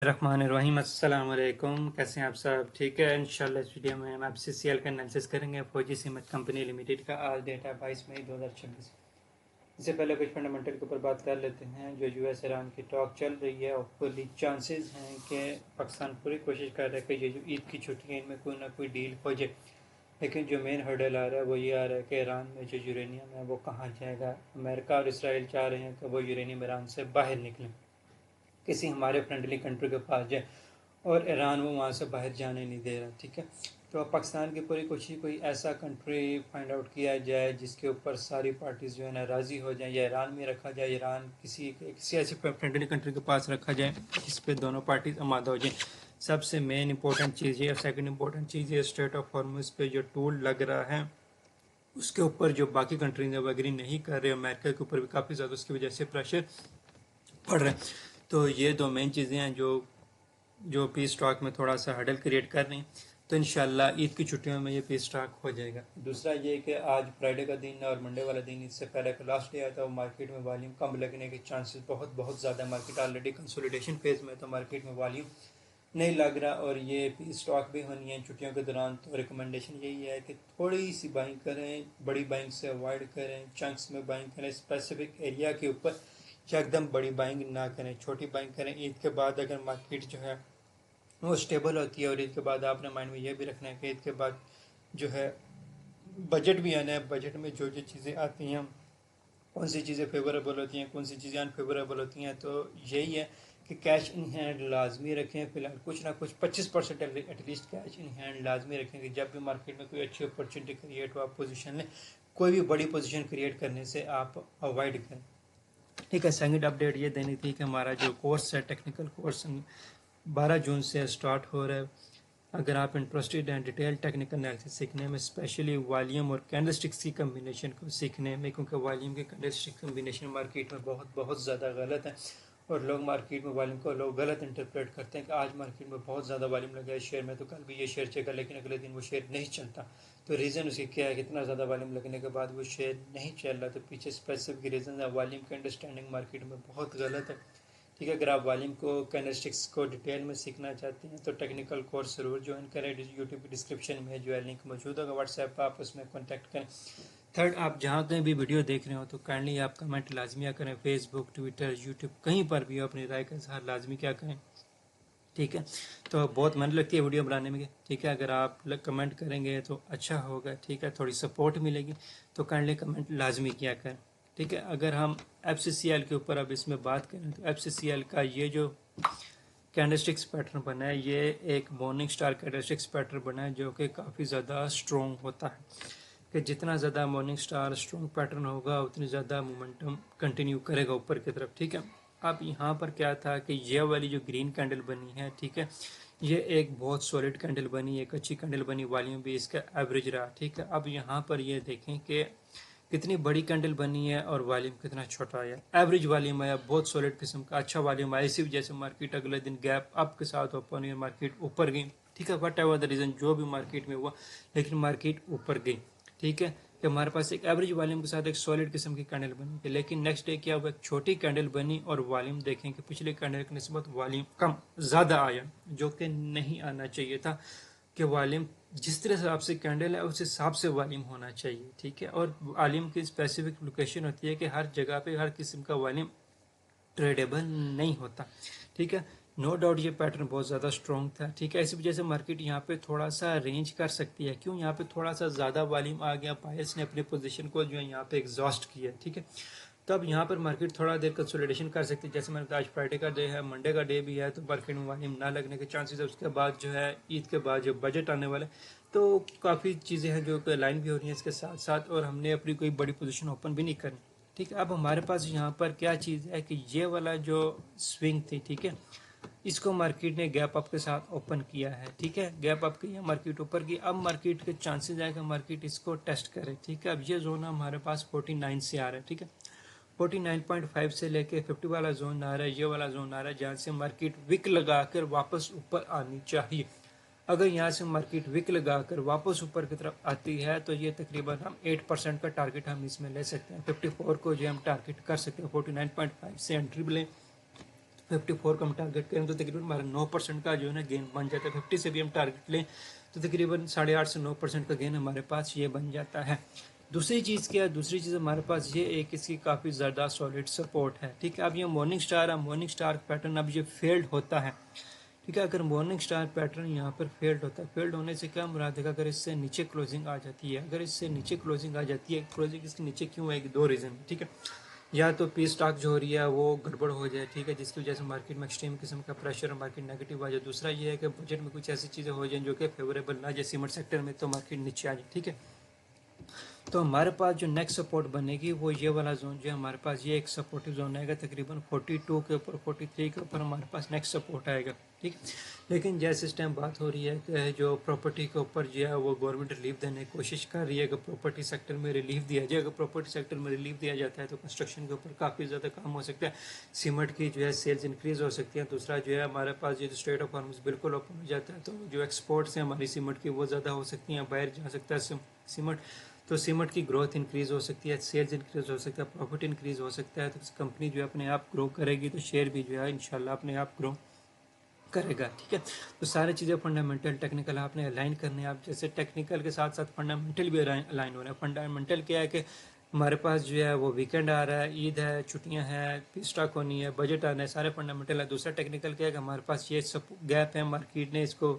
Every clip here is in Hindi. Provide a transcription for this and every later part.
रहमानिर्रहीम। अस्सलाम वालेकुम। कैसे हैं आप सब? ठीक है। इंशाल्लाह इस वीडियो में हम FCCL का एनालिसिस करेंगे। फौजी सीमेंट कंपनी लिमिटेड का आज डेट है 22 मई 2026। इससे पहले कुछ फंडामेंटल के ऊपर बात कर लेते हैं। जो US ईरान की टॉक चल रही है और फुली चांसेस हैं कि पाकिस्तान पूरी कोशिश कर रहा है कि ये जो ईद की छुट्टियाँ इनमें कोई ना कोई डील हो जाए। लेकिन जो मेन हर्डल आ रहा है वो ये आ रहा है कि ईरान में जो यूरेनियम है वो कहाँ जाएगा। अमेरिका और इसराइल चाह रहे हैं कि वो यूरेनियम ईरान से बाहर निकले, किसी हमारे फ्रेंडली कंट्री के पास जाए, और ईरान वो वहाँ से बाहर जाने नहीं दे रहा। ठीक है। तो अब पाकिस्तान की पूरी कोशिश कोई ऐसा कंट्री फाइंड आउट किया जाए जिसके ऊपर सारी पार्टीज जो है ना राज़ी हो जाए, या ईरान में रखा जाए, ईरान किसी ऐसी फ्रेंडली कंट्री के पास रखा जाए जिस पे दोनों पार्टीज आमादा हो जाए। सबसे मेन इंपॉर्टेंट चीज़ ये, सेकंड इंपॉर्टेंट चीज़ ये, स्ट्रेट ऑफ हॉर्मुज़ पे जो टूल लग रहा है उसके ऊपर जो बाकी कंट्रीज है वो एग्री नहीं कर रहे। अमेरिका के ऊपर भी काफ़ी ज़्यादा उसकी वजह से प्रेशर पड़ रहा है। तो ये दो मेन चीज़ें हैं जो जो पीस टॉक में थोड़ा सा हडल क्रिएट कर रही हैं। तो इंशाल्लाह ईद की छुट्टियों में ये पीस टॉक हो जाएगा। दूसरा ये कि आज फ्राइडे का दिन और मंडे वाला दिन, इससे पहले का लास्ट डे आया था, वो मार्केट में वॉल्यूम कम लगने के चांसेस बहुत ज़्यादा। मार्केट ऑलरेडी कंसोलिडेशन फेज में, तो मार्केट में वॉल्यूम नहीं लग रहा और ये पीस स्टॉक भी होनी है छुट्टियों के दौरान। तो रिकमेंडेशन यही है कि थोड़ी सी बाइंग करें, बड़ी बाइंग से अवॉइड करें, चंक्स में बाइंग करें, स्पेसिफिक एरिया के ऊपर एकदम बड़ी बाइंग ना करें, छोटी बाइंग करें। ईद के बाद अगर मार्केट जो है वो स्टेबल होती है, और ईद के बाद आपने माइंड में ये भी रखना है कि ईद के बाद जो है बजट भी आना है। बजट में जो जो चीज़ें आती हैं, कौन सी चीज़ें फेवरेबल होती हैं, कौन सी चीज़ें अनफेवरेबल होती हैं। तो यही है कि कैश इन हैंड लाजमी रखें। फिलहाल कुछ ना कुछ 25% एटलीस्ट कैश इन हैंड लाजमी रखें कि जब भी मार्केट में कोई अच्छी अपॉर्चुनिटी क्रिएट हो आप पोजीशन लें। कोई भी बड़ी पोजीशन क्रिएट करने से आप अवॉइड करें। ठीक है। सेकंड अपडेट ये देनी थी कि हमारा जो कोर्स है, टेक्निकल कोर्स 12 जून से स्टार्ट हो रहा है। अगर आप इंटरेस्टेड हैं डिटेल टेक्निकल एनालिसिस सीखने में, स्पेशली वॉल्यूम और कैंडलस्टिक्स की कम्बिनेशन को सीखने में, क्योंकि वॉल्यूम के कैंडलस्टिक कम्बिनेशन मार्केट में बहुत ज़्यादा गलत है, और लोग मार्केट में वॉल्यूम को लोग गलत इंटरप्रेट करते हैं कि आज मार्केट में बहुत ज़्यादा वॉल्यूम लगा है शेयर में तो कल भी ये शेयर चलेगा, लेकिन अगले दिन वो शेयर नहीं चलता। तो रीज़न उसकी क्या है, कितना ज़्यादा वॉल्यूम लगने के बाद वो शेयर नहीं चल रहा। तो पीछे स्पेसिफिक रीज़न है। वॉल्यूम की अंडरस्टैंडिंग मार्केट में बहुत गलत है। ठीक है। अगर आप वॉल्यूम को, कैंडलस्टिक्स को डिटेल में सीखना चाहते हैं तो टेक्निकल कोर्स ज़रूर ज्वाइन करें। यूट्यूब की डिस्क्रिप्शन में जो है लिंक मौजूद होगा, व्हाट्सएप पर आप उसमें कॉन्टैक्ट करें। थर्ड, आप जहाँ कहीं भी वीडियो देख रहे हो तो काइंडली आप कमेंट लाजमी करें। फेसबुक, ट्विटर, यूट्यूब कहीं पर भी अपनी राय का इजहार लाजमी क्या करें। ठीक है। तो बहुत मेहनत लगती है वीडियो बनाने में। ठीक है। अगर आप कमेंट करेंगे तो अच्छा होगा। ठीक है। थोड़ी सपोर्ट मिलेगी, तो काइंडली कमेंट लाजमी किया करें। ठीक है। अगर हम FCCL के ऊपर अब इसमें बात करें तो FCCL का ये जो कैंडलस्टिक्स पैटर्न बना है, ये एक मॉर्निंग स्टार कैंडलस्टिक्स पैटर्न बना है जो कि काफ़ी ज़्यादा स्ट्रॉन्ग होता है। कि जितना ज़्यादा मॉर्निंग स्टार स्ट्रॉन्ग पैटर्न होगा उतनी ज़्यादा मोमेंटम कंटिन्यू करेगा ऊपर की तरफ। ठीक है। अब यहाँ पर क्या था कि ये वाली जो ग्रीन कैंडल बनी है, ठीक है, ये एक बहुत सॉलिड कैंडल बनी, एक अच्छी कैंडल बनी, वॉल्यूम भी इसका एवरेज रहा। ठीक है। अब यहाँ पर ये देखें कि कितनी बड़ी कैंडल बनी है और वॉल्यूम कितना छोटा आया। एवरेज वॉल्यूम आया, बहुत सॉलिड किस्म का अच्छा वॉल्यूम आया। इसी वजह से मार्केट अगले दिन गैप अप के साथ ओपन हुई, मार्केट ऊपर गई। ठीक है। वट एवर द रीज़न जो भी मार्केट में हुआ, लेकिन मार्केट ऊपर गई। ठीक है। कि हमारे पास एक एवरेज वॉल्यूम के साथ एक सॉलिड किस्म की कैंडल बनी थी, लेकिन नेक्स्ट डे क्या हुआ, एक छोटी कैंडल बनी और वॉल्यूम देखें कि पिछले कैंडल की निस्बत वॉल्यूम कम ज़्यादा आया, जो कि नहीं आना चाहिए था। कि वॉल्यूम जिस तरह से आपसे कैंडल है उस हिसाब से वॉल्यूम होना चाहिए। ठीक है। और वॉल्यूम की स्पेसिफिक लोकेशन होती है कि हर जगह पे हर किस्म का वॉल्यूम ट्रेडेबल नहीं होता। ठीक है। नो डाउट ये पैटर्न बहुत ज़्यादा स्ट्रॉन्ग था। ठीक है। इसी वजह से मार्केट यहाँ पे थोड़ा सा रेंज कर सकती है। क्यों, यहाँ पे थोड़ा सा ज़्यादा वॉल्यूम आ गया, बायर्स ने अपने पोजीशन को जो है यहाँ पे एग्जॉस्ट किया। ठीक है। तो अब यहाँ पर मार्केट थोड़ा देर कंसोलिडेशन कर सकती है। जैसे मैंने बताया आज फ्राइडे का डे है, मंडे का डे भी है, तो मार्केट में वॉल्यूम ना लगने के चांसेस है। उसके बाद जो है ईद के बाद जो बजट आने वाला है, तो काफ़ी चीज़ें हैं जो लाइन भी हो रही हैं इसके साथ साथ, और हमने अपनी कोई बड़ी पोजीशन ओपन भी नहीं करनी। ठीक है। अब हमारे पास यहाँ पर क्या चीज़ है कि ये वाला जो स्विंग थी, ठीक है, इसको मार्केट ने गैप अप के साथ ओपन किया है। ठीक है। गैप अप किया, मार्केट ऊपर की। अब मार्केट के चांसेस है कि मार्केट इसको टेस्ट करे। ठीक है। अब ये जोन हमारे पास 49 से आ रहा है। ठीक है। 49.5 से लेके 50 वाला जोन आ रहा है, ये वाला जोन आ रहा है जहाँ से मार्केट विक लगाकर वापस ऊपर आनी चाहिए। अगर यहाँ से मार्केट विक लगाकर वापस ऊपर की तरफ आती है तो ये तकरीबन हम 8% का टारगेट हम इसमें ले सकते हैं। 54 को जो हम टारगेट कर सकते हैं, 49.5 से एंट्री लें 54 का हम टारगेट करें तो तकरीबन हमारा 9% का जो है ना गेन बन जाता है। 50 से भी हम टारगेट लें तो तकरीबन 8.5 से 9% का गेन हमारे पास ये बन जाता है। दूसरी चीज़ क्या है, दूसरी चीज़ हमारे पास ये एक इसकी काफ़ी ज़्यादा सॉलिड सपोर्ट है, ठीक है। अब ये मॉर्निंग स्टार है, मॉर्निंग स्टार पैटर्न अब ये फेल्ड होता है, ठीक है। अगर मॉर्निंग स्टार पैटर्न यहाँ पर फेल्ड होता है, फेल्ड होने से क्या मुराद है, अगर इससे नीचे क्लोजिंग आ जाती है, अगर इससे नीचे क्लोजिंग आ जाती है, क्लोजिंग इसके नीचे क्यों आएगी, दो रीज़न, ठीक है। या तो पी स्टॉक जो हो रही है वो गड़बड़ हो जाए, ठीक है, जिसकी वजह से मार्केट में एक्सट्रीम किस्म का प्रेशर और मार्केट नेगेटिव आ जाए। दूसरा ये है कि बजट में कुछ ऐसी चीज़ें हो जाएं जो कि फेवरेबल ना जाए सीमेंट सेक्टर में, तो मार्केट नीचे आ जाए, ठीक है। तो हमारे पास जो नेक्स्ट सपोर्ट बनेगी वो ये वाला जोन जो है हमारे पास, ये एक सपोर्टिव जोन आएगा तकरीबन 42 के ऊपर, 43 के ऊपर हमारे पास नेक्स्ट सपोर्ट आएगा, ठीक। लेकिन जैसे इस टाइम बात हो रही है कि जो प्रॉपर्टी के ऊपर जो है वो गवर्नमेंट रिलीफ देने की कोशिश कर रही है, अगर प्रॉपर्टी सेक्टर में रिलीफ दिया जाए, अगर प्रॉपर्टी सेक्टर में रिलीफ दिया जाता है तो कंस्ट्रक्शन के ऊपर काफ़ी ज़्यादा काम हो सकता है, सीमेंट की जो है सेल्स इंक्रीज़ हो सकती है। दूसरा जो है हमारे पास ये स्ट्रेट ऑफ हार्मस बिल्कुल ओपन हो जाता है, तो जो एक्सपोर्ट्स हैं हमारी सीमेंट की वो ज़्यादा हो सकती हैं, बाहर जा सकता है सीमेंट, तो सीमेंट की ग्रोथ इंक्रीज़ हो सकती है, सेल्स इंक्रीज़ हो सकता है, प्रॉफिट इंक्रीज़ हो सकता है। तो कंपनी जो है अपने आप ग्रो करेगी तो शेयर भी जो है इंशाल्लाह अपने आप ग्रो करेगा, ठीक है। तो सारी चीज़ें फंडामेंटल टेक्निकल आपने अलाइन करने हैं। आप जैसे टेक्निकल के साथ साथ फंडामेंटल भी अलाइन हो रहे हैं। फंडामेंटल क्या है कि हमारे पास जो है वो वीकेंड आ रहा है, ईद है, छुट्टियां हैं, पी स्टॉक होनी है, बजट आना है, सारे फंडामेंटल है। दूसरा टेक्निकल क्या है कि हमारे पास ये सब गैप है, मार्केट ने इसको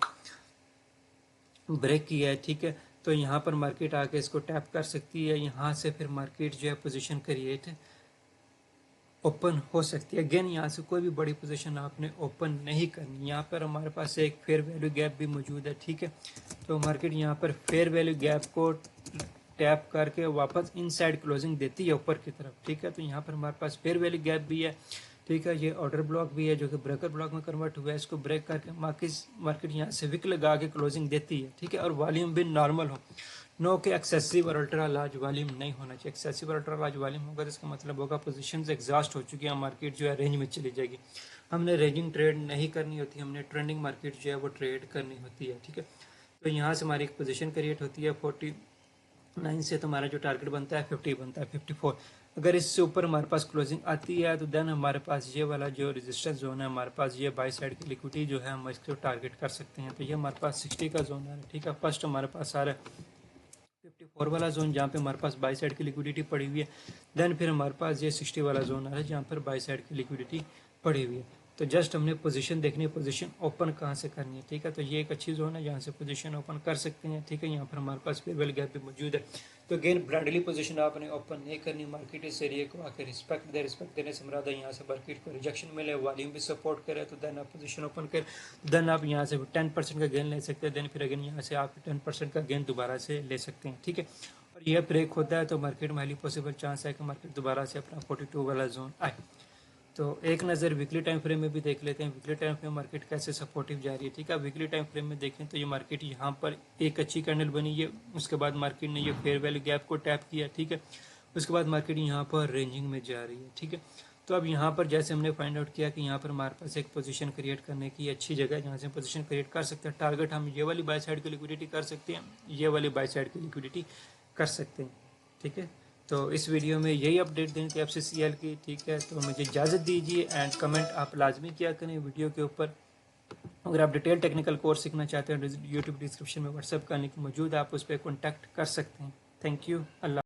ब्रेक किया है, ठीक है। तो यहाँ पर मार्केट आके इसको टैप कर सकती है, यहाँ से फिर मार्केट जो है पोजीशन क्रिएट ओपन हो सकती है। अगेन यहाँ से कोई भी बड़ी पोजीशन आपने ओपन नहीं करनी। यहाँ पर हमारे पास एक फेयर वैल्यू गैप भी मौजूद है, ठीक है। तो मार्केट यहाँ पर फेयर वैल्यू गैप को टैप करके वापस इनसाइड क्लोजिंग देती है ऊपर की तरफ, ठीक है। तो यहाँ पर हमारे पास फेयर वैल्यू गैप भी है, ठीक है। ये ऑर्डर ब्लॉक भी है जो कि ब्रेकर ब्लॉक में कन्वर्ट हुआ है, इसको ब्रेक करके मार्केट यहाँ से विक लगा के क्लोजिंग देती है, ठीक है। और वॉल्यूम भी नॉर्मल हो, नो के एक्सेसिव और अल्ट्रा लार्ज वॉल्यूम नहीं होना चाहिए। एक्सेसिव और अल्ट्रा लार्ज वॉल्यूम होगा तो इसका मतलब होगा पोजीशंस एग्जॉस्ट हो चुकी है, मार्केट जो है रेंज में चली जाएगी। हमने रेंजिंग ट्रेड नहीं करनी होती, हमने ट्रेंडिंग मार्केट जो है वो ट्रेड करनी होती है, ठीक है। तो यहाँ से हमारी एक पोजीशन क्रिएट होती है 49 से, तो हमारा जो टारगेट बनता है 50 बनता है, 54। अगर इससे ऊपर हमारे पास क्लोजिंग आती है तो देन हमारे पास ये वाला जो रेजिस्टेंस जोन है, हमारे पास ये बाई साइड की लिक्विडिटी जो है हम इसको टारगेट कर सकते हैं। तो ये हमारे पास 60 का जोन है, ठीक है। फर्स्ट हमारे पास आ रहा है 54 वाला जोन जहाँ पे हमारे पास बाई साइड की लिक्विडिटी पड़ी हुई है। देन फिर हमारे पास ये 60 वाला जोन आ रहा है जहाँ पर बाई साइड की लिक्विडिटी पड़ी हुई है। तो जस्ट हमने पोजीशन देखनी है, पोजीशन ओपन कहाँ से करनी है, ठीक है। तो ये एक अच्छी जोन है जहाँ से पोजीशन ओपन कर सकते हैं, ठीक है। यहाँ पर हमारे पास फेयरवेल गैप भी मौजूद है। तो अगेन ब्रांडली पोजीशन आपने ओपन नहीं करनी, मार्केट इस एरिया को आकर रिस्पेक्ट दे, रिस्पेक्ट देने से मुराद है यहाँ से मार्केट को रिजेक्शन मिले, वॉल्यूम भी सपोर्ट करे, तो देन आप पोजीशन ओपन कर, देन आप यहाँ से 10% का गेन ले सकते हैं। देन फिर अगेन यहाँ से आप 10% का गेन दोबारा से ले सकते हैं, ठीक है। और यह ब्रेक होता है तो मार्केट में हाईली पॉसिबल चांस है कि मार्केट दोबारा से अपना 42 वाला जोन आए। तो एक नज़र वीकली टाइम फ्रेम में भी देख लेते हैं, वीकली टाइम फ्रेम मार्केट कैसे सपोर्टिव जा रही है, ठीक है। वीकली टाइम फ्रेम में देखें तो ये मार्केट यहाँ पर एक अच्छी कैंडल बनी है, उसके बाद मार्केट ने ये फेयर वैल्यू गैप को टैप किया, ठीक है। उसके बाद मार्केट यहाँ पर रेंजिंग में जा रही है, ठीक है। तो अब यहाँ पर जैसे हमने फाइंड आउट किया कि यहाँ पर हमारे पास एक पोजीशन क्रिएट करने की अच्छी जगह है जहाँ से पोजीशन क्रिएट कर सकते हैं। टारगेट हम ये वाली बाय साइड की लिक्विडिटी कर सकते हैं, ये वाली बाय साइड की लिक्विडिटी कर सकते हैं, ठीक है। तो इस वीडियो में यही अपडेट दें कि FCCL की, ठीक है। तो मुझे इजाज़त दीजिए एंड कमेंट आप लाजमी किया करें वीडियो के ऊपर। अगर आप डिटेल टेक्निकल कोर्स सीखना चाहते हैं यूट्यूब डिस्क्रिप्शन में व्हाट्सएप का लिंक मौजूद है, आप उस पर कॉन्टैक्ट कर सकते हैं। Thank you. अल्लाह।